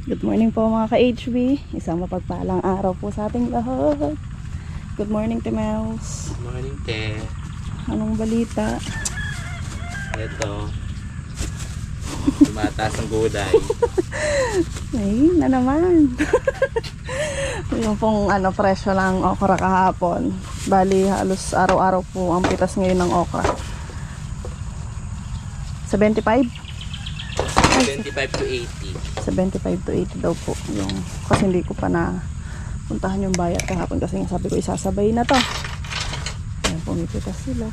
Good morning po mga ka-HB. Isang mapagpalang araw po sa ating lahat. Good morning, Timels. Good morning, Te. Anong balita? Ito. Tumataas ang gulay. Ay, na naman. Yung pong presyo lang okra kahapon. Bali, halos araw-araw po ang pitas ngayon ng okra. 75? 25 to 80. 75 to 80 daw po. Yung, kasi hindi ko pa na puntahan yung bayat kahapon kasi sabi ko isasabay na to. Ayan, pumipitas sila.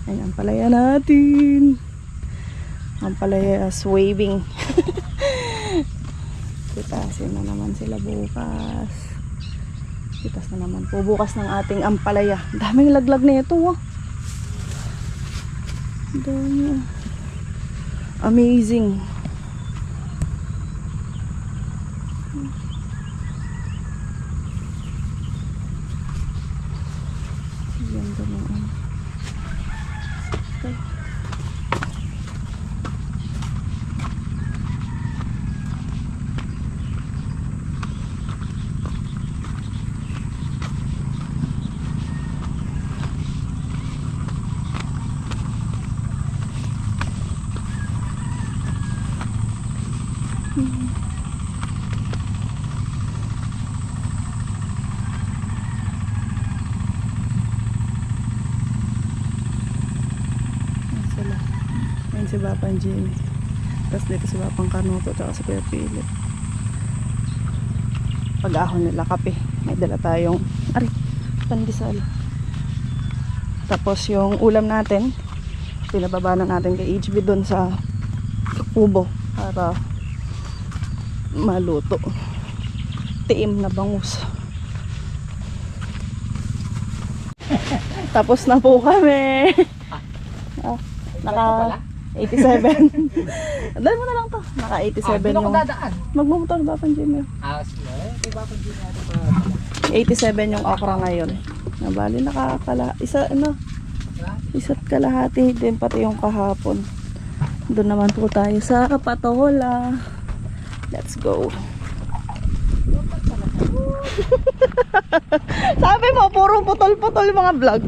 Ayan, ang palaya natin. Ang palaya is waving. Pitasin na naman sila bukas. Pitas na naman po bukas ng ating ampalaya. Daming laglag na ito, oh. Dami. Amazing. Ganda naman. Okay. Sila. Ayun si Papang Jimmy. Tapos dito si Papang Carnoto at si Kuya Philip. Pag-ahon nila kape. May dala tayong pandesal. Tapos yung ulam natin, pinababa na natin kay HB doon sa kubo para maluto. Tiim na bangus. Tapos na po kami. Naka 87. Dahil mo na lang to. Naka 87 yung magmumotor ba pang Jimmy? Sige. 87 yung okra ngayon. Nabali isa't kalahati din pati yung kahapon. Doon naman po tayo sa Patola. Let's go. Sabi mo, puro putol-putol mga vlog.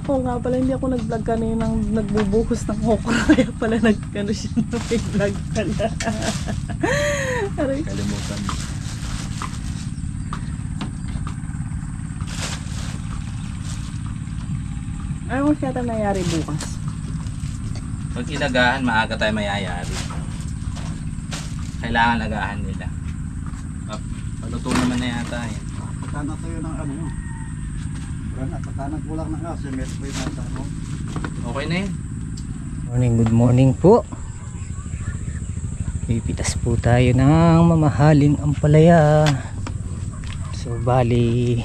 Oo nga pala, hindi ako nag-vlog kaninang nagbubuhos ng okra. Kaya pala nag-ano siya na may vlog pala. Kalimutan. Ano mo siya nangyayari bukas? Pag ilagahan, maaga tayo mayayari. Kailangan lagahan nila. Paluto naman na yata yan. Pagkanan tayo ng ano yun. Pagkanan kulang na nga. Simet pa yung nasa ano. Okay na yun. Good morning po. Pipitas po tayo ng mamahaling ampalaya. So bali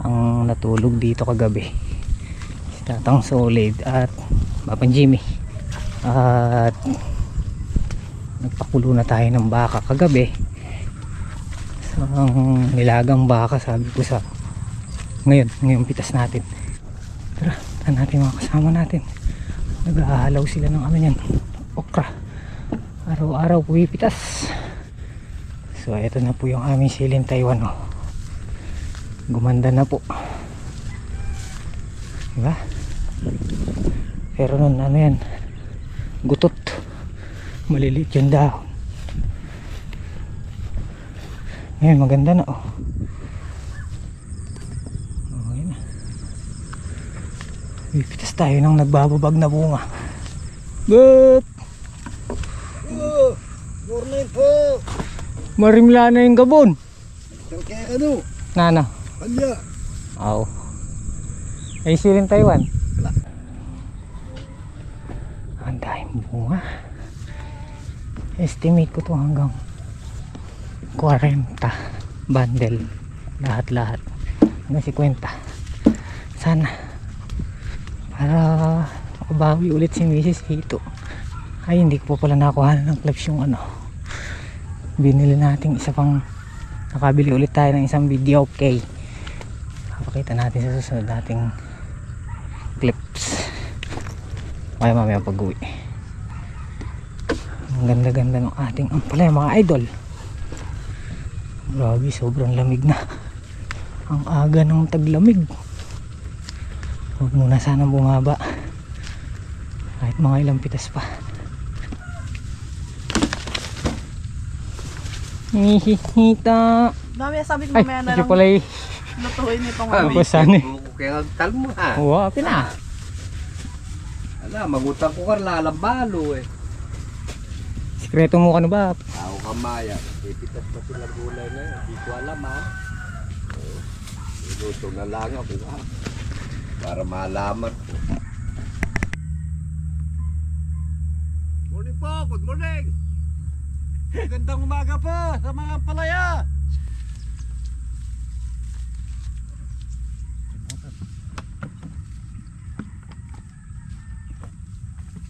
ang natulog dito kagabi si Tatang Solid at Papang Jimmy. At nagpakulo na tayo ng baka kagabi. So ang nilagang baka sabi ko sa ngayon pitas natin. Tara, taan natin mga kasama natin. Nag-ahalaw sila ng ano yan, okra. Araw-araw pumipitas. So ito na po yung aming siling Taiwan, oh. Gumanda na po, diba? Pero nun ano yan, gutot, maliliit yung dahon. Ngayon maganda na, oh. Okay na. Pumipitas tayo ng nagbababag na bunga. But Morning po. marimla na yung gabon. Kaya ano? Nana. Palya. Aw. Ay siling Taiwan. Wala. Ang daming bunga. Estimate ko to hanggang 40 bundle. Lahat-lahat. Hanggang 50. Sana. Para makabawi ulit si Mrs. Hito. Ay hindi ko pa pala nakuha ng clips yung ano. Binili natin isa pang, nakabili ulit tayo ng isang video, okay. Papakita natin sa susunod nating clips. kaya mamaya pag-uwi. Ang ganda-ganda ng ating ampalaya mga idol. Grabe, sobrang lamig na. Ang aga ng taglamig. Huwag muna sanang bumaba. Kahit mga ilang pitas pa. Hihihita. Dami sabi ko Ay, mamaya na ito lang pala eh. lutuin itong Ah, ano. Basan eh. Buko kaya nagtalmo ha. Wow, pina. Ala, magutang ko ka lalabalo eh. Sikreto mo ka na ba? Ako kamaya. Pipitas pa sila gulay na yun. Hindi ko alam ha. Iluto na lang ako ha. Para malaman ko. Morning po, good morning. Magandang umaga po sa mga palaya.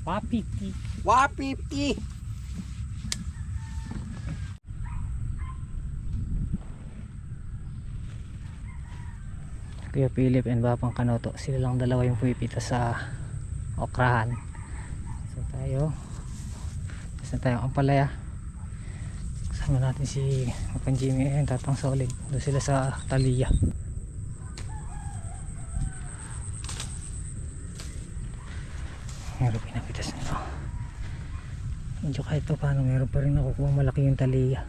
Wapiti. 150. Kuya Philip and Bapang Kanoto, sila lang dalawa yung pumipita sa okrahan. So tayo ang ampalaya. Kasama natin si Mapan Jimmy and Tatang Solid. Doon sila sa Talia. Meron pinapitas nito. Medyo kahit pa paano meron pa rin nakukuha malaki yung Talia.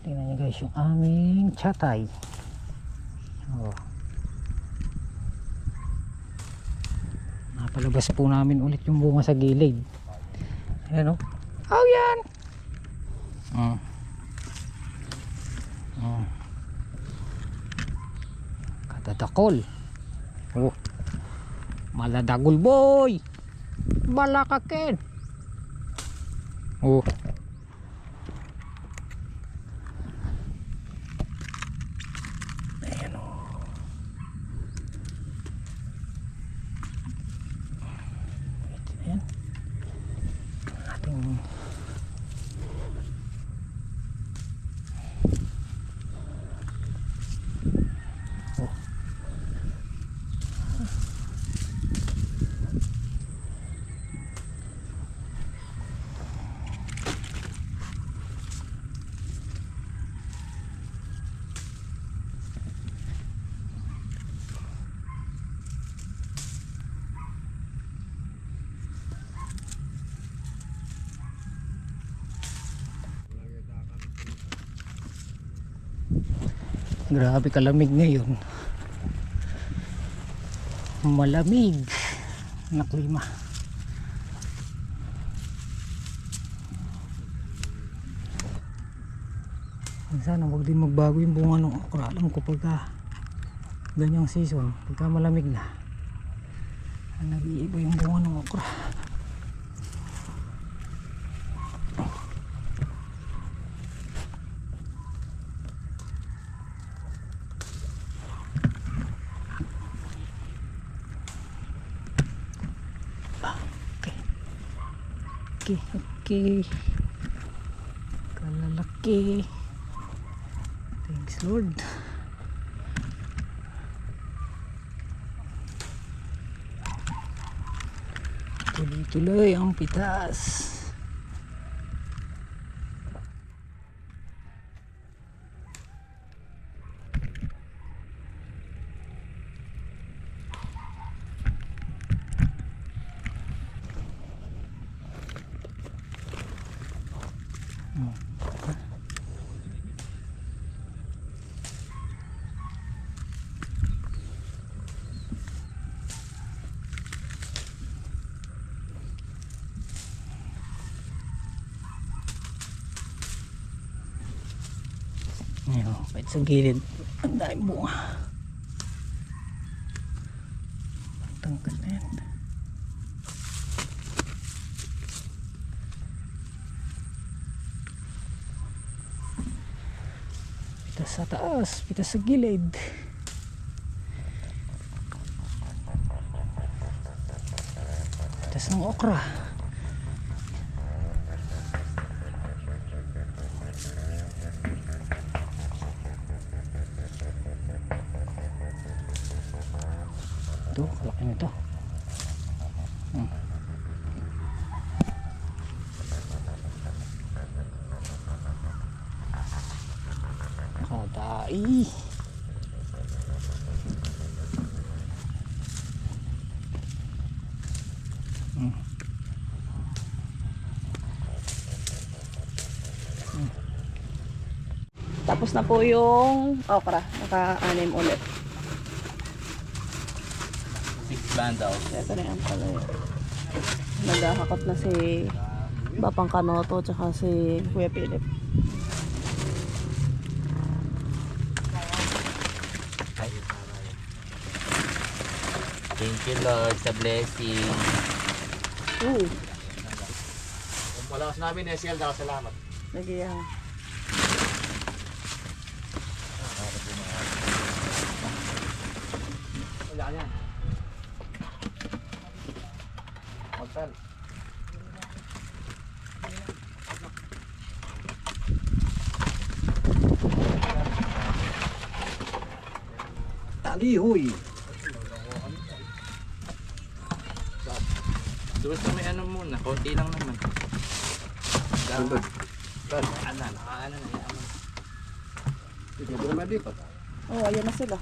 Tingnan nyo guys yung aming chatay. Oh. Napalabas po namin ulit yung bunga sa gilid. Ayan o. Oh yan! Katadakol. Oh. Maladagol boy! Balakakin! Oh. Ayan o. Ayan. Ating grabe kalamig ngayon. Malamig na klima. Sana wag din magbago yung bunga ng okra. Alam ko pagka ganyang season, pagka malamig na, nag-iiba yung bunga ng okra. Okay. Kalalaki. Thanks Lord. Tuloy-tuloy ang pitas. Ayan, kahit sa gilid ang daming bunga. Tangkal na yan. Pitas sa taas, pitas sa gilid. Pitas ng okra. Kadai. Tapos na po yung okra. Naka-anim ulit. 6 bundles. Ito na yan pala yun. Naghahakot na si Bapang Kanoto tsaka si Kuya Philip. Thank you Lord sa blessing. Ooh, Kung wala ka sinabi, Nesiel, salamat. nagyayang. Wala yan. Magtal. Talihoy. Doon sa may ano muna, konti lang naman. Sandod. Ano na yan. Sige, doon naman dito. Oh, ayan na sila.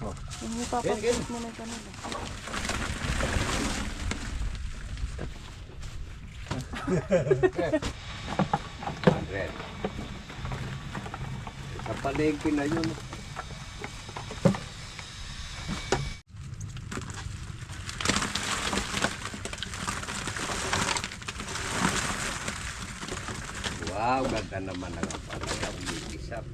Oh. Yung ipapapit mo na yung kanila. Sa palengke na yun. Wow, ganda naman ang palengke. Ang bibisap.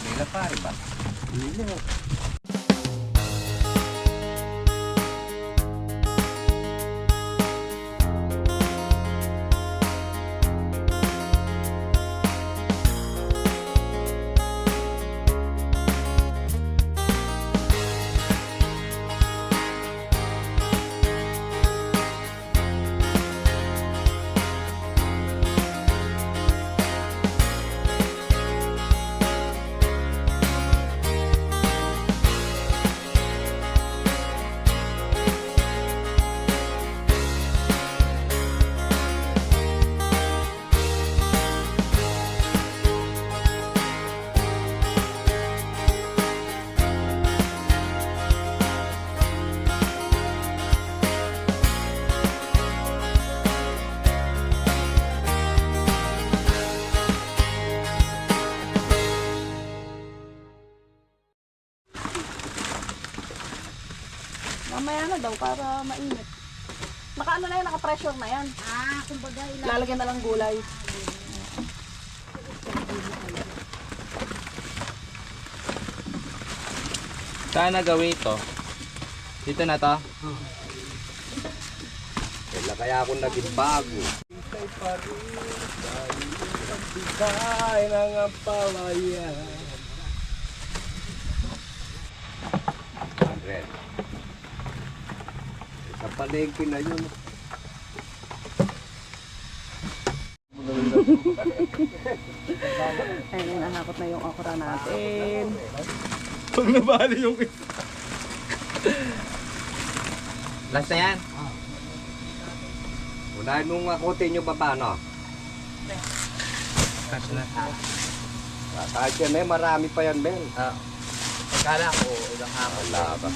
Nila pare ba? Hindi. Mamaya na daw para mainit. Naka-ano na yan, naka-pressure na yan. Kumbaga Lalagyan na lang gulay. Saan na gawin ito? Dito na to? Kaya kaya ako naging bago. Isa'y parin, pagbigay ng ampawayan. Andres, sa palengke na yun. Ayun, nahakot na yung okra natin. Pag nabali yung last na yan? Unahin mong akutin yung baba, no? Cut na. Kahit yan eh, marami pa yan, Ben. Pagkala ko, ulang hapon. Wala ba?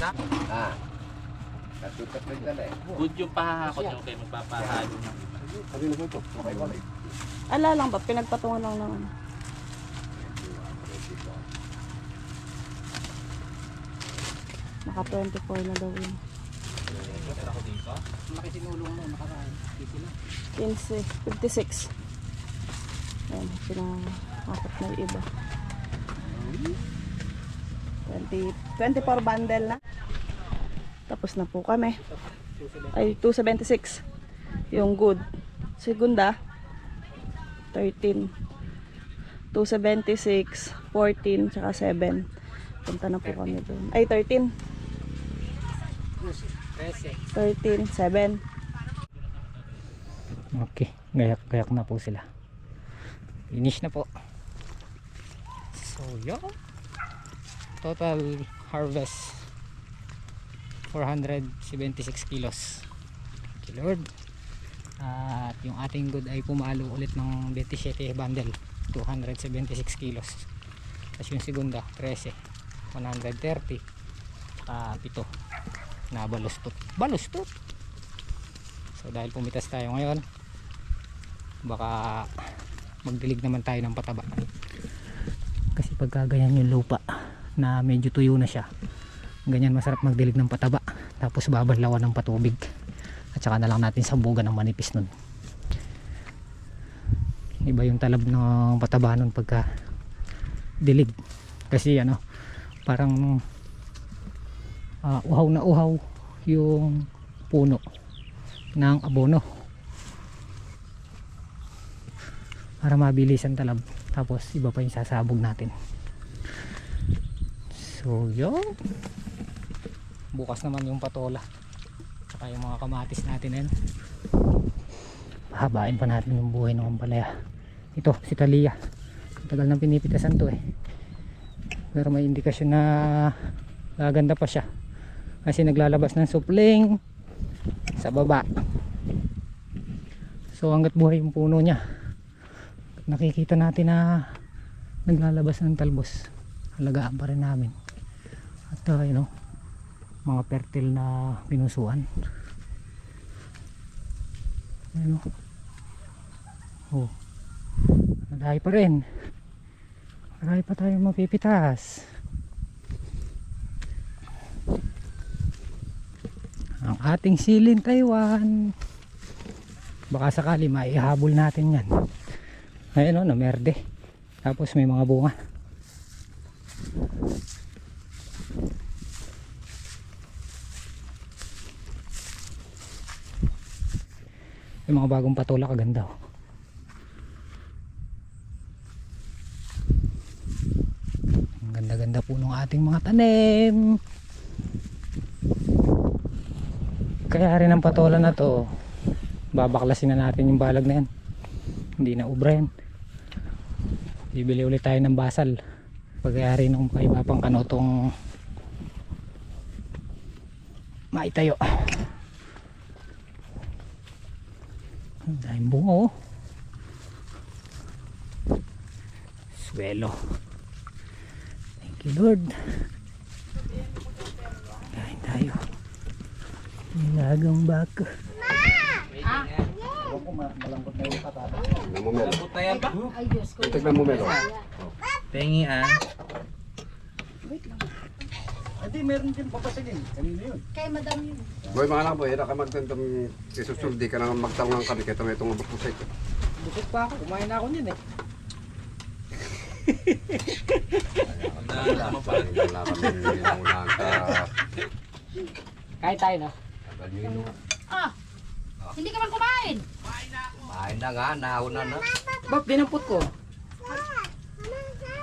Na? Ah. Katutat rin ka na eh. Good yung pahahakot nyo kayo magpapahalo na. Sabi mo ito, okay, wala. Ala lang ba? Pinagpatungan lang ng ano. Naka 24 na daw yun. Ako dito? 15, 56. Ayan, pinahakot na yung iba. 24 bundle na. Tapos na po kami. Ay, 276. Yung good. Segunda, 13. 276, 14, tsaka 7. Punta na po kami doon. Ay, 13. 13, 7. Okay, gayak-gayak na po sila. Finish na po. So yun, total harvest 476 kilos. Thank you Lord. At yung ating good ay pumalo ulit ng 27 bundle, 276 kilos. Tapos yung segunda 13, 130, 7 na balustot. So dahil pumitas tayo ngayon, baka magdilig naman tayo ng pataba. Kasi pagka ganyan yung lupa na medyo tuyo na siya, ganyan masarap magdilig ng pataba. Tapos babanlawan ng patubig. At saka na lang natin sabugan ng manipis nun. Iba yung talab ng pataba nun pagka dilig. Kasi ano, parang uhaw na uhaw yung puno ng abono. Para mabilis ang talab. Tapos iba pa yung sasabog natin. So yun, bukas naman yung patola saka yung mga kamatis natin yan. Pahabain pa natin yung buhay ng ampalaya. Ito si Talia, tagal nang pinipitasan to pero may indikasyon na gaganda pa siya kasi naglalabas ng supling sa baba. So hanggat buhay yung puno niya, nakikita natin na naglalabas ng talbos, halagaan pa rin namin. At mga fertile na pinusuan. Marami pa rin, marami pa tayong mapipitas. Ang ating silin Taiwan, baka sakali maihabol natin yan. Ayun na merde, tapos may mga bunga. Yung mga bagong patola kaganda ang ganda-ganda po ng ating mga tanim. Kaya rin ang patola na to, babaklasin na natin yung balag na yan, hindi na ubra yan. Bibili ulit tayo ng basal pagkayari ng iba pang kanotong maitayo. Ang daming bunga swelo. Thank you Lord. Kain tayo nilagang baka. Malambot na yan pa. Tignan mo Melo. Pengi Hindi, meron din papasilin. Kanino yun? Kay madam yun. Boy, mga anak boy, ka magtentong isusuldi ka nang magtangang kami kaya itong abot pusay ko. Busog pa ako, kumain na ako niyan Kain tayo na. Hindi ka man kumain. Kumain na nga, nauna na. Bak, dinampot ko.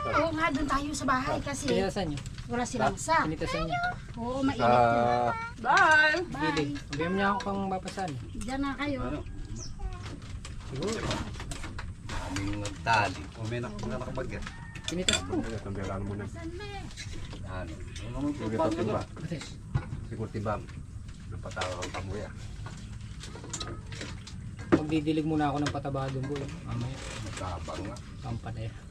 Oo nga, doon tayo sa bahay kasi Pinitasan nyo. wala silang sa. Pinitasan nyo. Oo, mainit yun. Bye! Bye. Bigyan niya ako pang bapasan. Diyan na kayo. Aming nagtali. O may nakabagyan. Pinitas ko. Tambilan mo na. Ano? Sige, timba. Siguro timbang. Napatawa ang pamuya. Magdidilig muna ako ng pataba doon boy. Mamaya. Magkabang nga. Pampanaya.